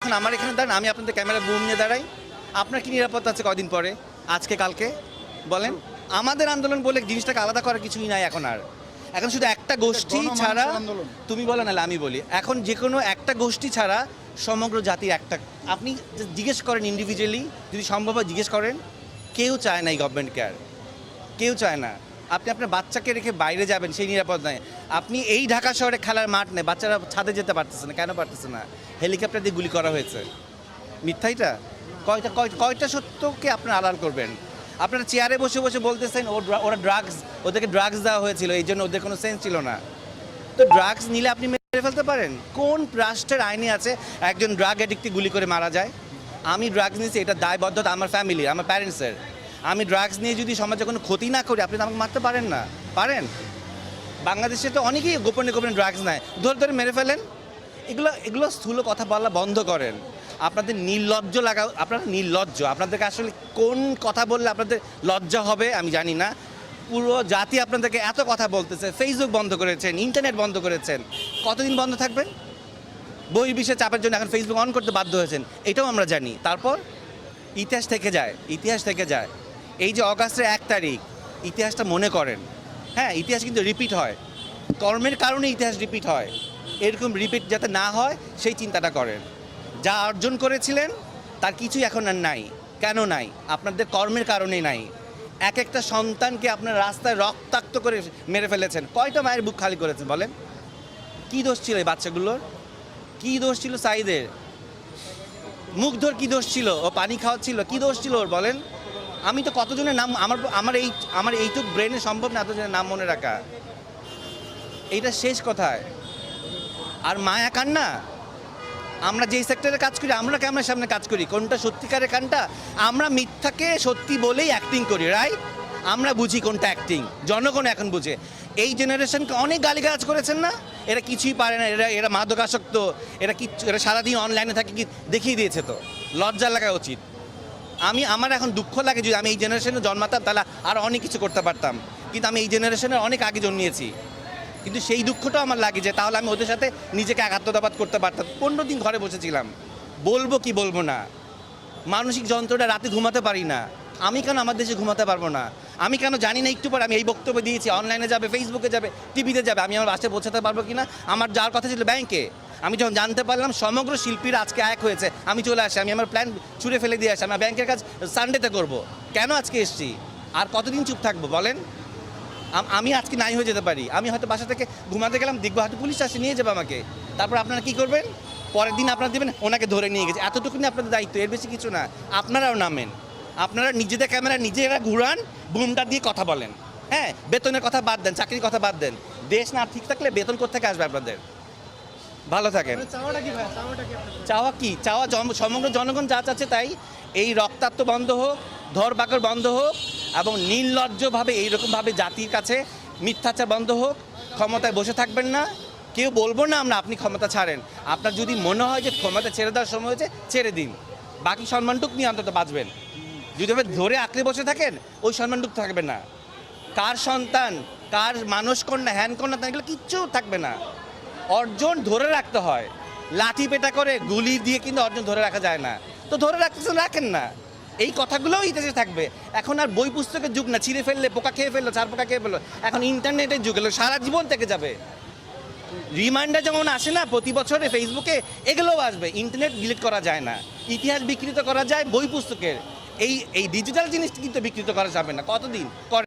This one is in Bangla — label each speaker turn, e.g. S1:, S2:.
S1: এখন আমার এখানে দাঁড়ান, আমি আপনাদের ক্যামেরা বুম নিয়ে দাঁড়াই, আপনার কি নিরাপত্তা আছে কদিন পরে, আজকে কালকে বলেন? আমাদের আন্দোলন বলে জিনিসটাকে আলাদা করার কিছুই নাই এখন। আর এখন শুধু একটা গোষ্ঠী ছাড়া, তুমি বলো নাহলে আমি বলি, এখন যে কোনো একটা গোষ্ঠী ছাড়া সমগ্র জাতির একটা, আপনি জিজ্ঞেস করেন ইন্ডিভিজুয়ালি, যদি সম্ভব হয় জিজ্ঞেস করেন, কেউ চায় না এই গভর্নমেন্ট কেয়ার, কেউ চায় না। আপনি আপনার বাচ্চাকে রেখে বাইরে যাবেন, সেই নিরাপদ নয়। আপনি এই ঢাকা শহরে খেলার মাঠ নেই, বাচ্চারা ছাদে যেতে পারতেছে না, কেন পারতেছে না? হেলিকপ্টার দিয়ে গুলি করা হয়েছে। মিথ্যাইটা কয়টা সত্যকে আপনারা আড়াল করবেন? আপনারা চেয়ারে বসে বসে বলতেছেন ওরা ওদেরকে ড্রাগস দেওয়া হয়েছিল, এই জন্য ওদের কোনো সেন্স ছিল না। তো ড্রাগস নিলে আপনি মেরে ফেলতে পারেন? কোন রাষ্ট্রের আইনে আছে একজন ড্রাগ অ্যাডিক্টকে গুলি করে মারা যায়? আমি ড্রাগস নিয়েছি, এটা দায়বদ্ধতা আমার ফ্যামিলির, আমার প্যারেন্টসের। আমি ড্রাগস নিয়ে যদি সমাজে কোনো ক্ষতি না করি, আপনি তো আমাকে মারতে পারেন না। পারেন? বাংলাদেশে তো অনেকেই গোপনে গোপনে ড্রাগস নেয়, ধরে ধরে মেরে ফেলেন। এগুলো স্থূল কথা বলা বন্ধ করেন। আপনাদের নির্লজ্জ লাগা, আপনারা নির্লজ্জ। আপনাদেরকে আসলে কোন কথা বললে আপনাদের লজ্জা হবে আমি জানি না। পুরো জাতি আপনাদেরকে এত কথা বলতেছে, ফেসবুক বন্ধ করেছেন, ইন্টারনেট বন্ধ করেছেন, কতদিন বন্ধ থাকবেন? বহির্বিশ্বের চাপের জন্য এখন ফেসবুক অন করতে বাধ্য হয়েছেন, এটাও আমরা জানি। তারপর ইতিহাস থেকে যায়, ইতিহাস থেকে যায়। এই যে অগাস্টের 1 তারিখ, ইতিহাসটা মনে করেন। হ্যাঁ, ইতিহাস কিন্তু রিপিট হয়, কর্মের কারণে ইতিহাস রিপিট হয়। এরকম রিপিট যাতে না হয় সেই চিন্তাটা করেন। যা অর্জন করেছিলেন তার কিছুই এখন আর নাই। কেন নাই? আপনাদের কর্মের কারণেই নাই। এক একটা সন্তানকে আপনার রাস্তায় রক্তাক্ত করে মেরে ফেলেছেন। কয়টা মায়ের বুক খালি করেছেন বলেন? কী দোষ ছিল এই বাচ্চাগুলোর? কী দোষ ছিল সাইদের? মুগ্ধর কী দোষ ছিল? ও পানি খাওয়াচ্ছিল, কী দোষ ছিল ওর বলেন? আমি তো কতজনের নাম, আমার এইটুক ব্রেনে সম্ভব না এতজনের নাম মনে রাখা। এইটা শেষ কথায়। আর মায়া কান্না, আমরা যেই সেক্টরে কাজ করি, আমরা ক্যামেরার সামনে কাজ করি, কোনটা সত্যিকারের কানটা? আমরা মিথ্যাকে সত্যি বলেই অ্যাক্টিং করি, রাইট? আমরা বুঝি কোনটা অ্যাক্টিং, জনগণ এখন বুঝে। এই জেনারেশনকে অনেক গালিগালাজ করেছেন না, এরা কিছুই পারে না, এরা মাদকাসক্ত, এরা সারাদিন অনলাইনে থাকে, কি দেখিয়ে দিয়েছে। তো লজ্জা লাগা উচিত। আমার এখন দুঃখ লাগে, যদি আমি এই জেনারেশনে জন্মাতাম তাহলে আর অনেক কিছু করতে পারতাম, কিন্তু আমি এই জেনারেশনের অনেক আগে জন্মিয়েছি। কিন্তু সেই দুঃখটাও আমার লাগে যে তাহলে আমি ওদের সাথে নিজেকে আঘাতদাবাদ করতে পারতাম। 15 দিন ঘরে বসেছিলাম, বলবো কি বলবো না, মানসিক যন্ত্রটা, রাতে ঘুমাতে পারি না। আমি কেন আমার দেশে ঘুমাতে পারবো না? আমি কেন জানি না একটু পরে আমি এই বক্তব্য দিয়েছি, অনলাইনে যাবে, ফেসবুকে যাবে, টিভিতে যাবে, আমি আমার বাসায় পৌঁছাতে পারবো কিনা? আমার যাওয়ার কথা ছিল ব্যাংকে। আমি যখন জানতে পারলাম সমগ্র শিল্পীরা আজকে এক হয়েছে, আমি চলে আসি, আমি আমার প্ল্যান ছুঁড়ে ফেলে দিয়ে আসি, আমি ব্যাংকের কাজ সানডেতে করবো। কেন আজকে এসছি? আর কতদিন চুপ থাকবো বলেন? আমি আজকে নাই হয়ে যেতে পারি, আমি হয়তো বাসা থেকে ঘুমাতে গেলাম, দেখবো হয়তো পুলিশ আসে নিয়ে যাবে আমাকে। তারপর আপনারা কি করবেন? পরের দিন আপনারা দেবেন ওনাকে ধরে নিয়ে গেছে। এতটুকুনি আপনাদের দায়িত্ব, এর বেশি কিছু না। আপনারাও নামেন, আপনারা নিজেদের ক্যামেরা নিজেরা ঘুরান, বুমটা দিয়ে কথা বলেন। হ্যাঁ, বেতনের কথা বাদ দেন, চাকরির কথা বাদ দেন। দেশ না ঠিক থাকলে বেতন কোত্থেকে আসবে আপনাদের? ভালো থাকেন। চাওয়া কি? চাওয়া সমগ্র জনগণ যা চাচ্ছে তাই। এই রক্তাক্ত বন্ধ হোক, ধরপাকড় বন্ধ হোক, এবং নির্লজ্জভাবে এইরকমভাবে জাতির কাছে মিথ্যাচার বন্ধ হোক। ক্ষমতায় বসে থাকবেন না, কেউ বলবো না আমরা আপনি ক্ষমতা ছাড়েন। আপনার যদি মনে হয় যে ক্ষমতা ছেড়ে দেওয়ার সময় হয়েছে, ছেড়ে দিন, বাকি সম্মানটুক নিয়ে অন্তত বাঁচবেন। যদি আপনি ধরে আঁকড়ে বসে থাকেন, ওই সম্মানটুক থাকবে না। কার সন্তান, কার মানস কন্যা, হ্যান কন্যা, এগুলো কিচ্ছু থাকবে না। অর্জন ধরে রাখতে হয়, লাঠি পেটা করে গুলি দিয়ে কিন্তু অর্জন ধরে রাখা যায় না। তো ধরে রাখতেছেন, রাখেন না। এই কথাগুলোও ইতিহাসে থাকবে। এখন আর বই পুস্তকের যুগ না, ছিঁড়ে ফেললে পোকা খেয়ে ফেললো, চার পোকা খেয়ে ফেললো। এখন ইন্টারনেটের যুগ এলো, সারা জীবন থেকে যাবে। রিমাইন্ডার যেমন আসে না প্রতি বছরে ফেসবুকে, এগুলোও আসবে। ইন্টারনেট ডিলিট করা যায় না, ইতিহাস বিকৃত করা যায় বই পুস্তকের। এই ডিজিটাল জিনিস কিন্তু বিকৃত করা যাবে না। কতদিন করে